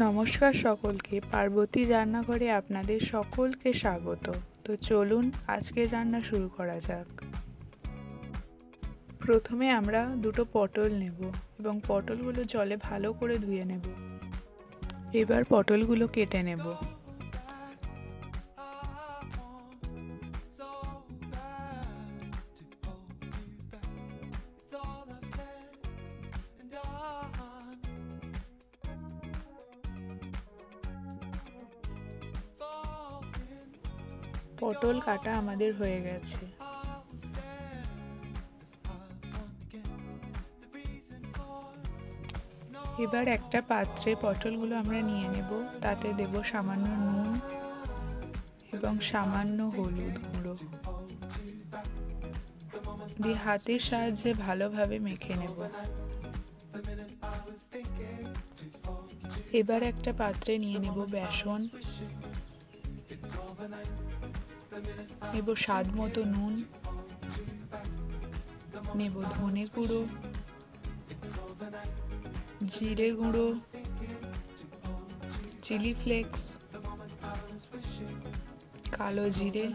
নমস্কার সকলকে, পার্বতীর রান্নাঘরে আপনাদের সকলকে স্বাগত। তো চলুন আজকের রান্না শুরু করা যাক। প্রথমে আমরা দুটো পটল নেব এবং পটলগুলো জলে ভালো করে ধুয়ে নেব। এবার পটলগুলো কেটে নেব। পটল কাটা আমাদের হয়ে গেছে। এবার একটা পাত্রে পটলগুলো আমরা নিয়ে নেব। তাতে দেব সামান্য নুন এবং সামান্য হলুদ গুঁড়ো দিয়ে হাতের সাহায্যে ভালোভাবে মেখে নেব। এবার একটা পাত্রে নিয়ে নেব বেসন, নেব স্বাদ মতো নুন, নেব ধনে গুঁড়ো, জিরে গুঁড়ো, চিলি ফ্লেক্স, কালো জিরে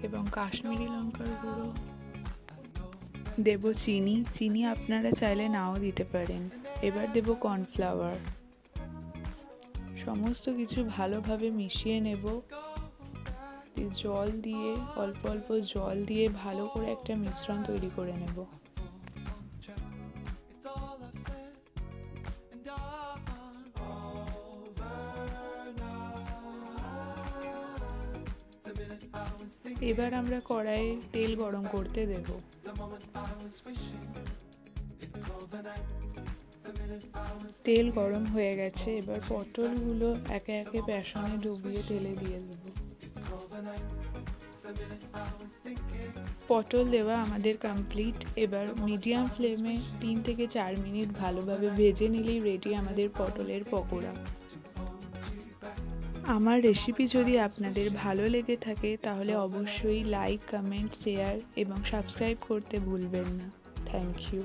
এবং কাশ্মীরি লঙ্কার গুঁড়ো। দেব চিনি আপনারা চাইলে নাও দিতে পারেন। এবার দেব কর্নফ্লাওয়ার। সমস্ত কিছু ভালোভাবে মিশিয়ে নেব। জল দিয়ে অল্প অল্প জল দিয়ে ভালো করে একটা মিশ্রণ তৈরি করে নেব। এবার আমরা কড়াইয়ে তেল গরম করতে দেব। তেল গরম হয়ে গেছে। এবার পটলগুলো একে একে বেসনে ডুবিয়ে তেলে দিয়ে দেব। পটল দেওয়া আমাদের কমপ্লিট। এবার মিডিয়াম ফ্লেমে 3 থেকে 4 মিনিট ভালোভাবে ভেজে নিলেই রেডি আমাদের পটলের পকোড়া। আমার রেসিপি যদি আপনাদের ভালো লেগে থাকে তাহলে অবশ্যই লাইক, কমেন্ট, শেয়ার এবং সাবস্ক্রাইব করতে ভুলবেন না। Thank you.